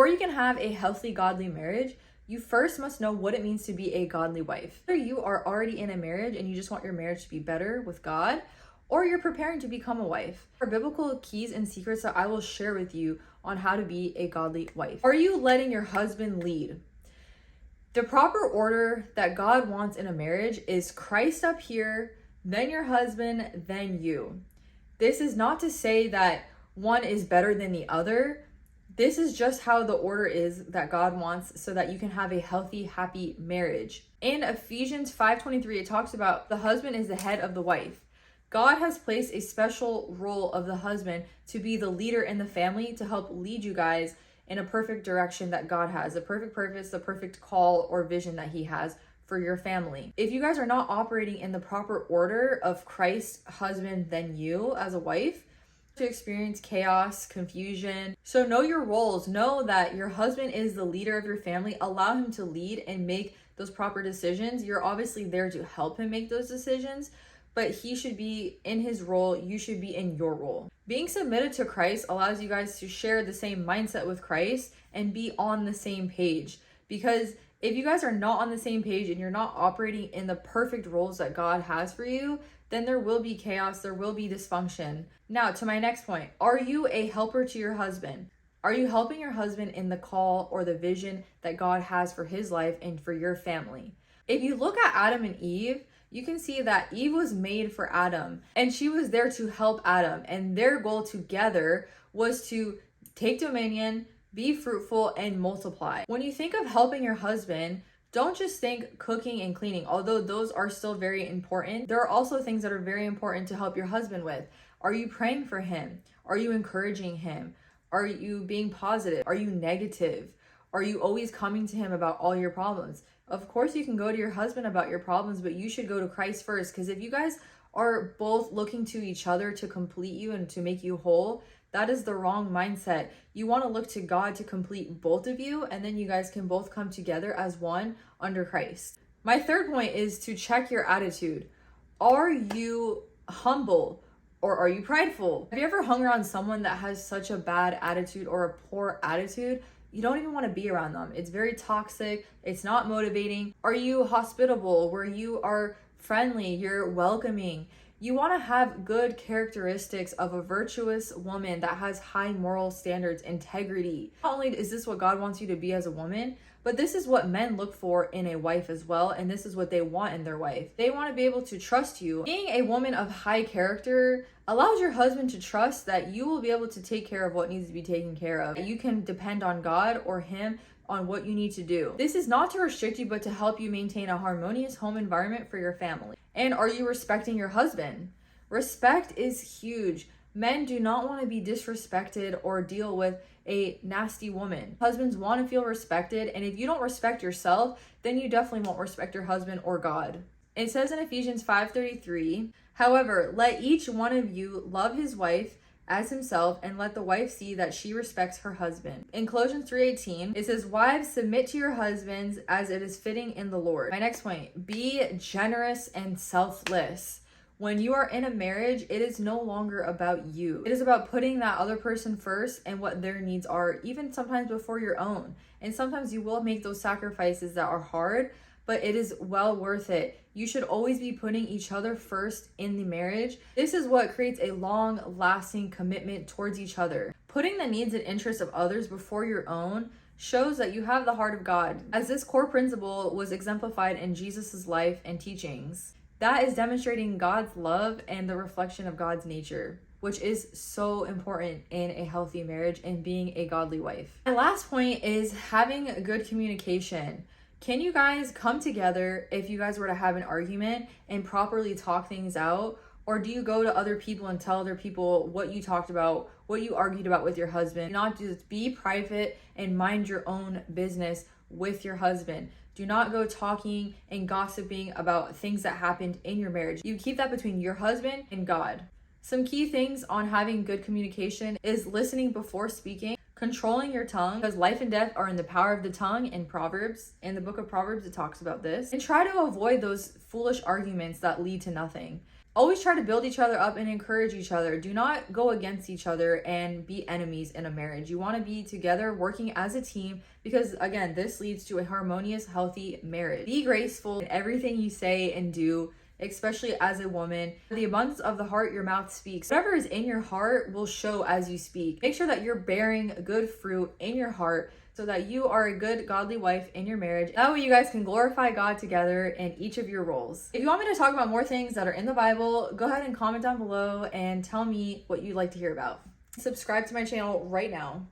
Before you can have a healthy, godly marriage, you first must know what it means to be a godly wife. Whether you are already in a marriage and you just want your marriage to be better with God, or you're preparing to become a wife. There are biblical keys and secrets that I will share with you on how to be a godly wife. Are you letting your husband lead? The proper order that God wants in a marriage is Christ up here, then your husband, then you. This is not to say that one is better than the other. This is just how the order is that God wants so that you can have a healthy, happy marriage. In Ephesians 5:23, it talks about the husband is the head of the wife. God has placed a special role of the husband to be the leader in the family to help lead you guys in a perfect direction that God has, the perfect purpose, the perfect call or vision that he has for your family. If you guys are not operating in the proper order of Christ, husband, then you as a wife, to experience chaos, confusion. So know your roles. Know that your husband is the leader of your family. Allow him to lead and make those proper decisions. You're obviously there to help him make those decisions, but he should be in his role. You should be in your role. Being submitted to Christ allows you guys to share the same mindset with Christ and be on the same page. Because if you guys are not on the same page and you're not operating in the perfect roles that God has for you, then there will be chaos, there will be dysfunction. Now, to my next point, are you a helper to your husband? Are you helping your husband in the call or the vision that God has for his life and for your family? If you look at Adam and Eve, you can see that Eve was made for Adam and she was there to help Adam. And their goal together was to take dominion, be fruitful, and multiply. When you think of helping your husband, don't just think cooking and cleaning, although those are still very important. There are also things that are very important to help your husband with. Are you praying for him? Are you encouraging him? Are you being positive? Are you negative? Are you always coming to him about all your problems? Of course, you can go to your husband about your problems, but you should go to Christ first. Because if you guys are both looking to each other to complete you and to make you whole, that is the wrong mindset. You want to look to God to complete both of you, and then you guys can both come together as one under Christ. My third point is to check your attitude. Are you humble or are you prideful? Have you ever hung around someone that has such a bad attitude or a poor attitude? You don't even want to be around them. It's very toxic. It's not motivating. Are you hospitable, where you are friendly, you're welcoming? You want to have good characteristics of a virtuous woman that has high moral standards, integrity. Not only is this what God wants you to be as a woman, but this is what men look for in a wife as well, and this is what they want in their wife. They want to be able to trust you. Being a woman of high character allows your husband to trust that you will be able to take care of what needs to be taken care of. You can depend on God or him on what you need to do. This is not to restrict you, but to help you maintain a harmonious home environment for your family. And are you respecting your husband? Respect is huge. Men do not want to be disrespected or deal with a nasty woman. Husbands want to feel respected, and if you don't respect yourself, then you definitely won't respect your husband or God. It says in Ephesians 5:33, however, let each one of you love his wife as himself, and let the wife see that she respects her husband. In Colossians 3:18, it says, wives, submit to your husbands as it is fitting in the Lord. My next point, be generous and selfless. When you are in a marriage, it is no longer about you. It is about putting that other person first and what their needs are, even sometimes before your own. And sometimes you will make those sacrifices that are hard, but it is well worth it. You should always be putting each other first in the marriage. This is what creates a long-lasting commitment towards each other. Putting the needs and interests of others before your own shows that you have the heart of God, as this core principle was exemplified in Jesus' life and teachings. That is demonstrating God's love and the reflection of God's nature, which is so important in a healthy marriage and being a godly wife. My last point is having good communication. Can you guys come together if you guys were to have an argument and properly talk things out? Or do you go to other people and tell other people what you talked about, what you argued about with your husband? Not just be private and mind your own business with your husband. Do not go talking and gossiping about things that happened in your marriage. You keep that between your husband and God. Some key things on having good communication is listening before speaking, controlling your tongue, because life and death are in the power of the tongue in Proverbs. In the book of Proverbs, it talks about this. And try to avoid those foolish arguments that lead to nothing. Always try to build each other up and encourage each other. Do not go against each other and be enemies in a marriage. You want to be together working as a team because, again, this leads to a harmonious, healthy marriage. Be graceful in everything you say and do, especially as a woman. The abundance of the heart, your mouth speaks. Whatever is in your heart will show as you speak. Make sure that you're bearing good fruit in your heart so that you are a good godly wife in your marriage. That way you guys can glorify God together in each of your roles. If you want me to talk about more things that are in the Bible, go ahead and comment down below and tell me what you'd like to hear about. Subscribe to my channel right now.